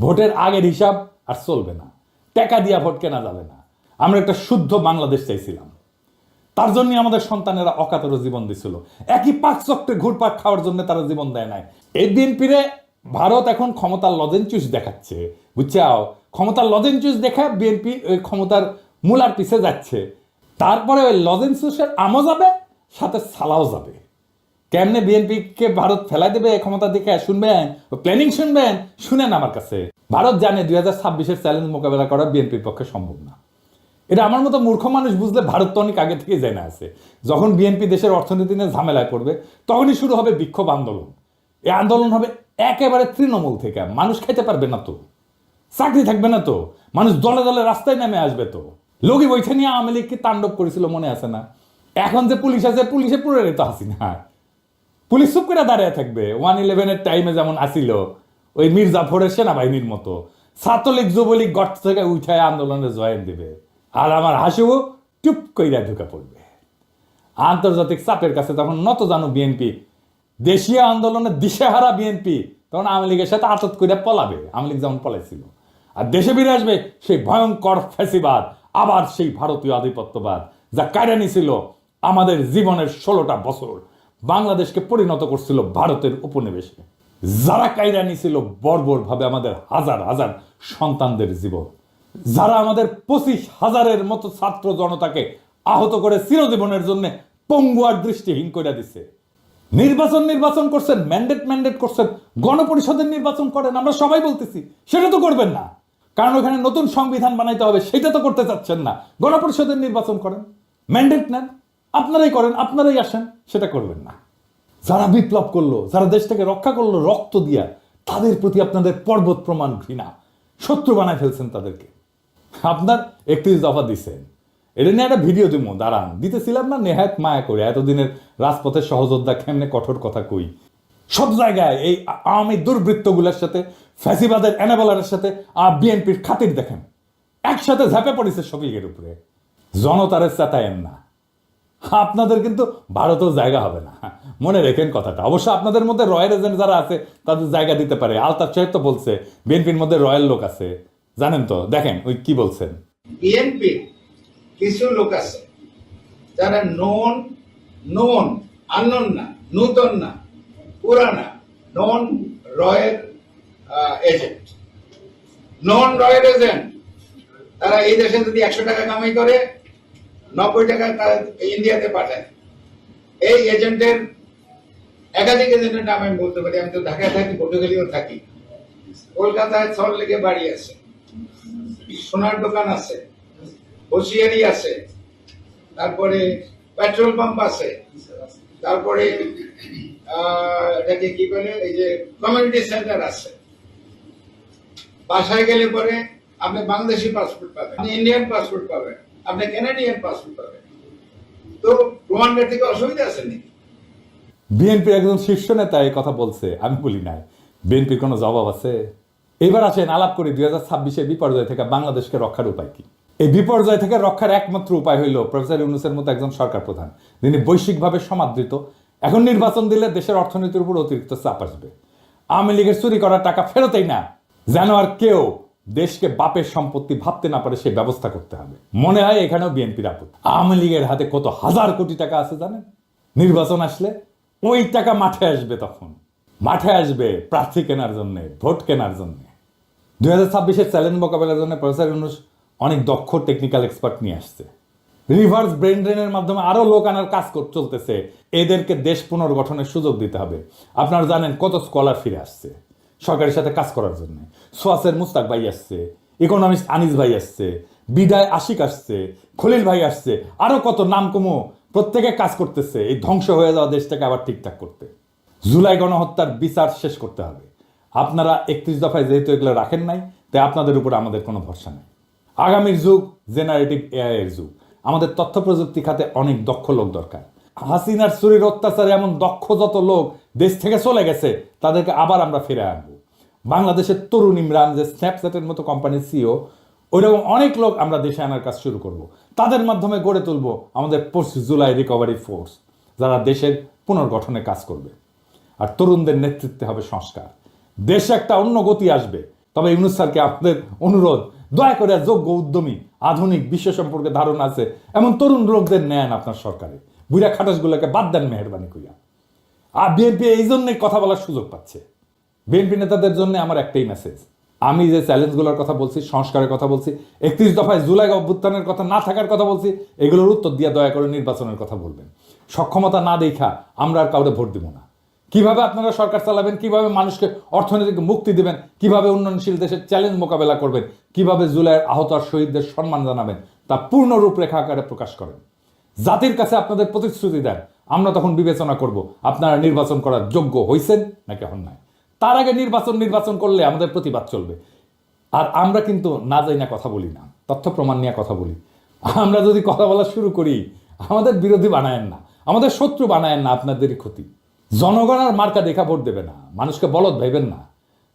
ভোটের আগের হিসাব আর চলবে না, টাকা দিয়া ভোট কেনা যাবে না। আমরা একটা শুদ্ধ বাংলাদেশ চাইছিলাম, তার জন্য আমাদের সন্তানেরা অকাতরে জীবন দিছিল। একই পাঁচ চক্রে ঘুরপাক খাওয়ার জন্য তারা জীবন দেয় নাই। এই বিএনপিরে ভারত এখন ক্ষমতার লজেনচুস দেখাচ্ছে, বুঝছাও? ক্ষমতার লজেনচুস দেখা বিএনপি ওই ক্ষমতার মূলার পিছে যাচ্ছে। তারপরে ওই লজেনচুসের আমও যাবে, সাথে সালাও যাবে। কেমনে বিএনপি কে ভারত ফেলাই দেবে ক্ষমতা দিকে শুনবেন, প্ল্যানিং শুনবেন, শুনেন আমার কাছে। ভারত জানে 2026-এর চ্যালেঞ্জ মোকাবেলা করা বিএনপির পক্ষে সম্ভব না। এটা আমার মতো মূর্খ মানুষ বুঝলে ভারত তো অনেক আগে থেকে জেনে আছে, যখন বিএনপি দেশের অর্থনীতি নিয়ে ঝামেলায় পড়বে তখনই শুরু হবে বিক্ষোভ আন্দোলন। এই আন্দোলন হবে একেবারে তৃণমূল থেকে। মানুষ খাইতে পারবে না তো, চাকরি থাকবে না তো, মানুষ দলে দলে রাস্তায় নেমে আসবে তো। লগি বৈঠা নিয়ে আওয়ামী লীগকে তাণ্ডব করেছিল, মনে আছে না? এখন যে পুলিশ আছে, পুলিশে পুরো তো হাসিনা। পুলিশ চুপ করে দাঁড়িয়ে থাকবে। 1/11-এর টাইমে যেমন আসিল ওই মীর জাফরের সেনাবাহিনীর মতো, ছাত্রলীগ যুবলীগ গর্ত থেকে উঠায় আন্দোলনে জয়েন দিবে, আর আমার হাসিও টুপ কইরা ঢুকে পড়বে। আন্তর্জাতিক চাপের কাছে তখন নত জানো বিএনপি, দেশীয় আন্দোলনে দিশেহারা বিএনপি তখন আওয়ামী লীগের সাথে আতত করে পলাবে, আওয়ামী লীগ যেমন পলাইছিল। আর দেশে ফিরে আসবে সেই ভয়ঙ্কর ফ্যাসিবাদ, আবার সেই ভারতীয় আধিপত্যবাদ, যা কায়রানি ছিল আমাদের জীবনের 16টা বছর, বাংলাদেশকে পরিণত করছিল ভারতের উপনিবেশে। যারা কায়রানি ছিল বর্বর ভাবে আমাদের হাজার হাজার সন্তানদের জীবন, যারা আমাদের 25,000-এর মতো ছাত্র জনতাকে আহত করে চিরজীবনের জন্য পঙ্গু আর দৃষ্টিহীন করে দিছে। নির্বাচন করছেন, ম্যান্ডেট করছেন, গণপরিষদের নির্বাচন করেন, আমরা সবাই বলতেছি সেটা তো করবেন না, কারণ ওখানে নতুন সংবিধান বানাইতে হবে, সেটা তো করতে চাচ্ছেন না। গণপরিষদের নির্বাচন করেন, ম্যান্ডেট নেন, আপনারাই করেন, আপনারাই আসেন, সেটা করবেন না। যারা বিপ্লব করলো, যারা দেশটাকে রক্ষা করলো রক্ত দিয়া, তাদের প্রতি আপনাদের পর্বত প্রমাণ ঘৃণা, শত্রু বানায় ফেলছেন তাদেরকে। আপনার 31 দফা দিচ্ছেন, এটা নিয়ে একটা ভিডিও দিব, দাঁড়ান, দিতেছিলাম না নেহায়ত মায়া করে। এতদিনের রাজপথের সহযোদ্ধা কেমনে কঠোর কথা কই। সব জায়গায় এই আওয়ামী দুর্বৃত্তগুলোর সাথে, ফ্যাসিবাদের এনাবেলারের সাথে বিএনপির খাতির দেখেন, একসাথে ঝাঁপে পড়েছে শফিকের উপরে। জনতারে চেতায়েন না, আপনাদের কিন্তু ভারতেও জায়গা হবে না, মনে রেখেন কথাটা। অবশ্য আপনাদের মধ্যে রয়্যাল এজেন্ট যারা আছে তাদের জায়গা দিতে পারে। আলতাফ সাহেব তো বলছে বিএনপির মধ্যে রয়্যাল লোক আছে, জানেন তো? দেখেন ওই কি বলছেন। বিএনপির কিছু লোক আছে যারা নন আননোন না, নূতন না, পুরানা, নন রয়্যাল এজেন্ট। নন রয়্যাল এজেন্ট তারা এই দেশে যদি 100 টাকা কামাই করে 90 টাকা তারা ইন্ডিয়াতে পাঠায়। এই এজেন্টের একাধিক এজেন্টের নাম আমি বলতে পারি। আমি তো ঢাকায় থাকি, পটুয়াখালীও থাকি, কলকাতায় সল্টলেকে বাড়ি আছে, সোনার দোকান আছে, হোশিয়ারি আছে, তারপরে পেট্রোল পাম্প আছে, তারপরে এটাকে কি বলে, এই যে কমিউনিটি সেন্টার আছে। বাসায় গেলে পরে আপনি বাংলাদেশি পাসপোর্ট পাবেন, আপনি ইন্ডিয়ান পাসপোর্ট পাবেন, আপনি কানাডিয়ান পাসপোর্ট পাবেন। তো প্রমাণের থেকে অসুবিধা আছে নাকি? বিএনপির একজন শীর্ষ নেতা এই কথা বলছে, আমি বলি নাই। বিএনপির কোনো জবাব আছে? এবার আসেন আলাপ করি 2026-এর বিপর্যয় থেকে বাংলাদেশকে রক্ষার উপায় কি। এই বিপর্যয় থেকে রক্ষার একমাত্র উপায় হইল প্রফেসর ইউনূসের মতো একজন সরকার প্রধান, যিনি বৈশ্বিকভাবে সমাদৃত। এখন নির্বাচন দিলে দেশের অর্থনীতির উপর অতিরিক্ত চাপ আসবে। আওয়ামী লীগের চুরি করা টাকা ফেরতেই না, যেন আর কেউ দেশকে বাপের সম্পত্তি ভাবতে না পারে, সেই ব্যবস্থা করতে হবে। মনে হয় এখানেও বিএনপির আপদ। আওয়ামী লীগের হাতে কত হাজার কোটি টাকা আছে জানেন? নির্বাচন আসলে ওই টাকা মাঠে আসবে, তখন মাঠে আসবে প্রার্থী কেনার জন্য, ভোট কেনার জন্য। 2026-এর চ্যালেঞ্জ মোকাবেলার জন্য প্রফেসর ইউনূস অনেক দক্ষ টেকনিক্যাল এক্সপার্ট নিয়ে আসছে। রিভার্স ব্রেন ড্রেনের মাধ্যমে আরো লোক আনার কাজ চলতেছে। এদেরকে দেশ পুনর্গঠনের সুযোগ দিতে হবে। আপনারা জানেন কত স্কলার ফিরে আসছে সরকারের সাথে কাজ করার জন্য। সোয়াসের মুস্তাক ভাই আসছে, ইকোনমিস্ট আনিস ভাই আসছে, বিদায় আশিক আসছে, খলিল ভাই আসছে, আরো কত নাম কমো, প্রত্যেকে কাজ করতেছে এই ধ্বংস হয়ে যাওয়া দেশটাকে আবার ঠিকঠাক করতে। জুলাই গণহত্যার বিচার শেষ করতে হবে। আপনারা 31 দফায় যেহেতু এগুলো রাখেন নাই, তাই আপনাদের উপর আমাদের কোনো ভরসা নেই। আগামীর যুগ জেনারেটিভ এআই এর যুগ। আমাদের তথ্য প্রযুক্তি খাতে অনেক দক্ষ লোক দরকার। হাসিনার চুরির অত্যাচারে এমন দক্ষ যত লোক দেশ থেকে চলে গেছে, তাদেরকে আবার আমরা ফিরে আনবো। বাংলাদেশের তরুণ ইমরান, যে স্ন্যাপচ্যাটের মতো কোম্পানির সিও, ওইরকম অনেক লোক আমরা দেশে আনার কাজ শুরু করব। তাদের মাধ্যমে গড়ে তুলব আমাদের পোস্ট জুলাই রিকভারি ফোর্স, যারা দেশের পুনর্গঠনে কাজ করবে। আর তরুণদের নেতৃত্বে হবে সংস্কার। দেশে একটা অন্য গতি আসবে। তবে ইউনূস স্যারকে আপনাদের অনুরোধ, দয়া করে যোগ্য, উদ্যমী, আধুনিক, বিশ্ব সম্পর্কে ধারণা আছে এমন তরুণ লোকদের নেন আপনার সরকারে। বুড়া খাটাসগুলোকে বাদ দেন মেহরবানি কইয়া। আর বিএনপি এই জন্যই কথা বলার সুযোগ পাচ্ছে। বিএনপি নেতাদের জন্য আমার একটাই মেসেজ, আমি যে চ্যালেঞ্জগুলোর কথা বলছি, সংস্কারের কথা বলছি, 31 দফায় জুলাই অভ্যুত্থানের কথা না থাকার কথা বলছি, এগুলোর উত্তর দিয়ে দয়া করে নির্বাচনের কথা বলবেন। সক্ষমতা না দেখা আমরা আর কাউকে ভোট দিব না। কিভাবে আপনারা সরকার চালাবেন, কিভাবে মানুষকে অর্থনৈতিক মুক্তি দিবেন, কিভাবে উন্নয়নশীল দেশের চ্যালেঞ্জ মোকাবেলা করবেন, কিভাবে জুলাইয়ের আহত আর শহীদদের সম্মান জানাবেন, তা পূর্ণ রূপরেখা আকারে প্রকাশ করেন। জাতির কাছে আপনাদের প্রতিশ্রুতি দেন, আমরা তখন বিবেচনা করব আপনারা নির্বাচন করার যোগ্য হইছেন নাকি হন নাই। তার আগে নির্বাচন করলে আমাদের প্রতিবাদ চলবে। আর আমরা কিন্তু না যাই না কথা বলি না, তথ্য প্রমাণ নিয়ে কথা বলি। আমরা যদি কথা বলা শুরু করি, আমাদের বিরোধী বানায়েন না, আমাদের শত্রু বানায়েন না, আপনাদেরই ক্ষতি। জনগণ আর মার্কা দেখা ভোট দেবে না, মানুষকে বলদ ভাইবেন না।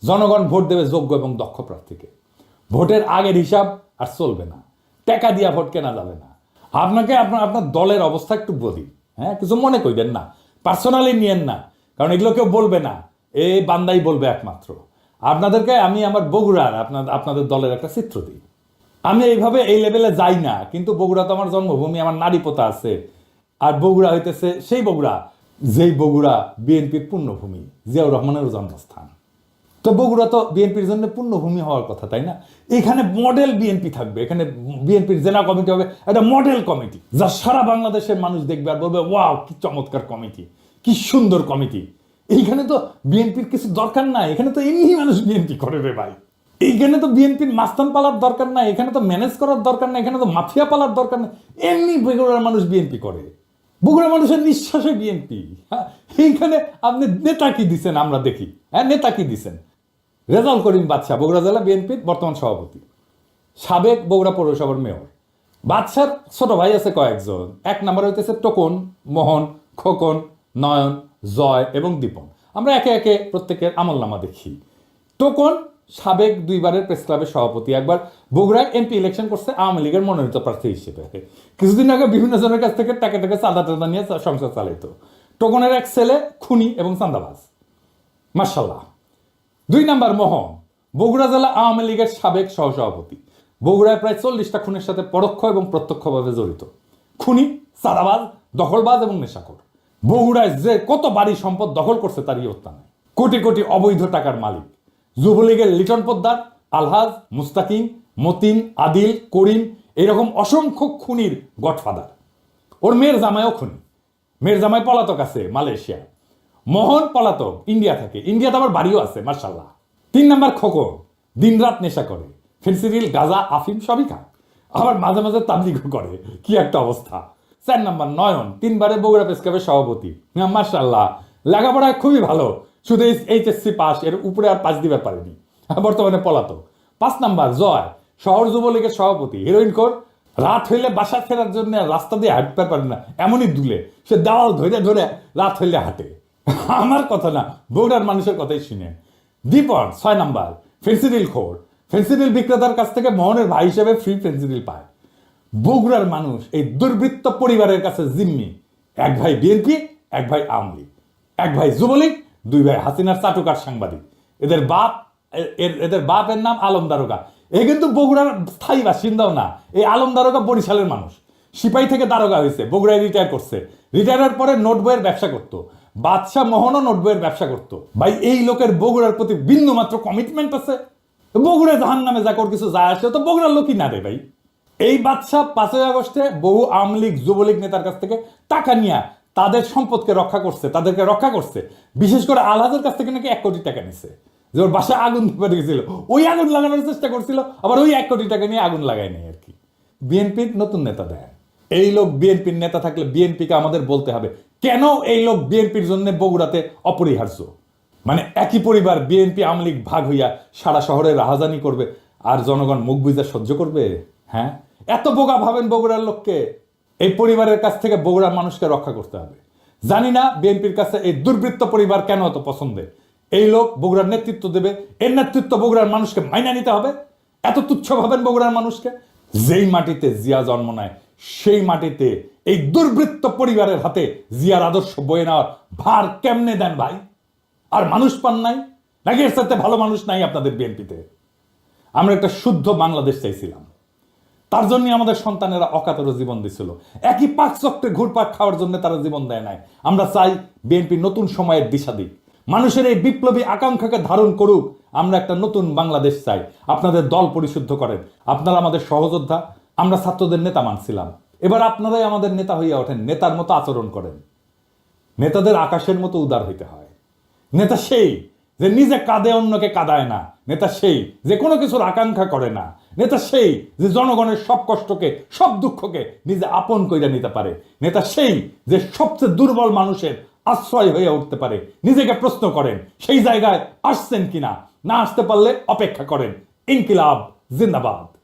জনগণ ভোট দেবে যোগ্য এবং দক্ষ প্রার্থীকে। ভোটের আগের হিসাব আর চলবে না, টাকা দিয়া ভোট কেনা যাবে না। আপনাকে আপনার দলের অবস্থা একটু বলি, হ্যাঁ, কিছু মনে করিবেন না, পার্সোনালি নিয়েন না, কারণ এগুলো কেউ বলবে না, এই বান্দাই বলবে একমাত্র। আপনাদেরকে আমি আমার বগুড়ার আপনাদের দলের একটা চিত্র দিই। আমি এইভাবে এই লেভেলে যাই না, কিন্তু বগুড়া তো আমার জন্মভূমি, আমার নারী পোতা আছে। আর বগুড়া হইতেছে সেই বগুড়া, যেই বগুড়া বিএনপির পূর্ণভূমি, জিয়াউর রহমানের জন্মস্থান। তো বগুড়া তো বিএনপির জন্য পূর্ণভূমি হওয়ার কথা, তাই না? এখানে মডেল বিএনপি থাকবে, এখানে বিএনপির জেলা কমিটি হবে, একটা মডেল কমিটি, যা সারা বাংলাদেশের মানুষ দেখবে আর বলবে ওয়াও কি চমৎকার কমিটি, কি সুন্দর কমিটি। এইখানে তো বিএনপির কিছু দরকার নাই, এখানে তো এমনি মানুষ বিএনপি করে রে ভাই। এইখানে তো বিএনপির মাস্তান পালার দরকার নাই, এখানে তো ম্যানেজ করার দরকার নাই, এখানে তো মাফিয়া পালার দরকার নাই, এমনি বগুড়ার মানুষ বিএনপি করে। বগুড়া মানুষের নিঃশ্বাসে বিএনপি। এইখানে আপনি নেতা কি দিচ্ছেন আমরা দেখি, হ্যাঁ, নেতা কি দিচ্ছেন? রেজাউল করিম বাদশা বগুড়া জেলা বিএনপির বর্তমান সভাপতি, সাবেক বগুড়া পৌরসভার মেয়র। বাদশার ছোট ভাই আছে কয়েকজন। 1 নম্বর হইতেছে টোকন, মোহন, খোকন, নয়ন, জয় এবং দীপন। আমরা একে একে প্রত্যেকের আমলনামা দেখি। টোকন সাবেক 2 বারের প্রেস ক্লাবের সভাপতি, একবার বগুড়ায় এমপি ইলেকশন করছে আওয়ামী লীগের মনোনীত প্রার্থী হিসেবে। কিছুদিন আগে বিভিন্ন জনের কাছ থেকে টাকা চাঁদা টাদা নিয়ে সংসার চালাইতো। টোকনের এক ছেলে খুনি এবং চাঁদাবাজ, মার্শাল্লাহ। 2 নম্বর মোহন, বগুড়া জেলা আওয়ামী লীগের সাবেক সহসভাপতি, বগুড়ায় প্রায় 40টা খুনের সাথে পরোক্ষ এবং প্রত্যক্ষভাবে জড়িত। খুনি, চাঁদাবাজ, দখলবাজ এবং নেশাখোর। বগুড়ায় যে কত বাড়ি সম্পদ দখল করছে তার ইয়ত্তা নেই। কোটি কোটি অবৈধ টাকার মালিক। যুবলীগের লিটন পোদ্দার, আলহাজ, মুস্তাকিম, মতিন, আদিল, করিম, এরকম অসংখ্য খুনির গডফাদার। ওর মেয়ের জামাইও খুনি, মেয়ের জামাই পলাতক আছে মালয়েশিয়া। মোহন পলাতক, ইন্ডিয়া থাকে, ইন্ডিয়াতে আবার বাড়িও আছে মার্শাল্লাহ। 3 নম্বর খোকন, দিনরাত নেশা করে, ফেন্সিডিল, গাঁজা, আফিম সবই খায়, আবার মাঝে মাঝে তাবলিগও করে, কি একটা অবস্থা। 4 নম্বর নয়ন, 3 বারে বগুড়া প্রেস ক্লাবের সভাপতি, মার্শাল্লাহ, লেখাপড়ায় খুবই ভালো, শুধু এইচএসসি পাস, এর উপরে আর পাস দিতে পারেনি, বর্তমানে পলাতক। 5 নম্বর জয়, শহর যুবলীগের সভাপতি, হিরোইন কোর, রাত হইলে বাসা ফেরার জন্য রাস্তা দিয়ে হাঁটতে পারে না, এমনই দুলে, সে দেওয়াল ধরে ধরে রাত হইলে হাঁটে। আমার কথা না, বগুড়ার মানুষের কথাই শুনে। দীপন 6 নম্বর, ফেন্সিডিল খোর, ফেন্সিডিল বিক্রেতার কাছ থেকে মোহনের ভাই হিসেবে ফ্রি ফেন্সিডিল পায়। বগুড়ার মানুষ এই দুর্বৃত্ত পরিবারের কাছে জিম্মি। 1 ভাই বিএনপি, 1 ভাই আওয়ামী লীগ, 1 ভাই যুবলীগ, 2 ভাই হাসিনার চাটুকার সাংবাদিক। এদের বাপের নাম আলম দারোগা। এ কিন্তু বগুড়ার স্থায়ী বাসিন্দাও না, এই আলম দারোগা বরিশালের মানুষ। সিপাহী থেকে দারোগা হয়েছে, বগুড়ায় রিটায়ার করছে। রিটায়ারের পরে নোট বইয়ের ব্যবসা করতো। বাদশাহ মোহনও নোট বইয়ের ব্যবসা করতো। ভাই এই লোকের বগুড়ার প্রতি বিন্দু মাত্র কমিটমেন্ট আছে? বগুড়ায় জাহান নামে যা কর কিছু যায় আসে, তো বগুড়ার লোকই না রে ভাই। এই বাদশাহ 5ই আগস্টে বহু আওয়ামী লীগ যুবলীগ নেতার কাছ থেকে টাকা নিয়ে তাদের সম্পদকে রক্ষা করছে, তাদেরকে রক্ষা করছে। বিশেষ করে আলহাজের কাছ থেকে নাকি 1 কোটি টাকা নিছে, যে ওর বাসায় আগুন ধরে গেছিল, ওই আগুন লাগানোর চেষ্টা করছিল, আবার ওই 1 কোটি টাকা নিয়ে আগুন লাগায় নেই আর কি। বিএনপির নতুন নেতা দেয়। এই লোক বিএনপির নেতা থাকলে বিএনপিকে আমাদের বলতে হবে কেন এই লোক বিএনপির জন্য বগুড়াতে অপরিহার্য। মানে একই পরিবার বিএনপি আওয়ামী লীগ ভাগ হইয়া সারা শহরে রাহাজানি করবে, আর জনগণ মুখ বুঝে সহ্য করবে? হ্যাঁ, এত বোকা ভাবেন বগুড়ার লোককে? এই পরিবারের কাছ থেকে বগুড়ার মানুষকে রক্ষা করতে হবে। জানি না বিএনপির কাছে এই দুর্বৃত্ত পরিবার কেন এত পছন্দের। এই লোক বগুড়ার নেতৃত্ব দেবে, এর নেতৃত্ব বগুড়ার মানুষকে মাইনা নিতে হবে। এত তুচ্ছ ভাবেন বগুড়ার মানুষকে? যেই মাটিতে জিয়া জন্ম নেয় সেই মাটিতে এই দুর্বৃত্ত পরিবারের হাতে জিয়ার আদর্শ বয়ে নেওয়ার ভার কেমনে দেন ভাই? আর মানুষ পান নাই নাকি? এর সাথে ভালো মানুষ নাই আপনাদের বিএনপিতে? আমরা একটা শুদ্ধ বাংলাদেশ চাইছিলাম। তার জন্য আমাদের সন্তানেরা অকাতরে জীবন দিছিল। একই পাঁচ চক্রে ঘুরপাক খাওয়ার জন্য তারা জীবন দেয় নাই। আমরা চাই বিএনপি নতুন সময়ের দিশা দিক, মানুষের এই বিপ্লবী আকাঙ্ক্ষাকে ধারণ করুক। আমরা একটা নতুন বাংলাদেশ চাই। আপনাদের দল পরিশুদ্ধ করেন, আপনারা আমাদের সহযোদ্ধা। আমরা ছাত্রদের নেতা মানছিলাম, এবার আপনারাই আমাদের নেতা হইয়া ওঠেন, নেতার মতো আচরণ করেন। নেতাদের আকাশের মতো উদার হইতে হয়। নেতা সেই যে নিজে কাঁদে অন্যকে কাঁদায় না। নেতা সেই যে কোনো কিছুর আকাঙ্ক্ষা করে না। নেতা সেই যে জনগণের সব কষ্টকে, সব দুঃখকে নিজে আপন কইরা নিতে পারে। নেতা সেই যে সবচেয়ে দুর্বল মানুষের আশ্রয় হয়ে উঠতে পারে। নিজেকে প্রশ্ন করেন সেই জায়গায় আসছেন কিনা, না আসতে পারলে অপেক্ষা করেন। ইনকিলাব জিন্দাবাদ।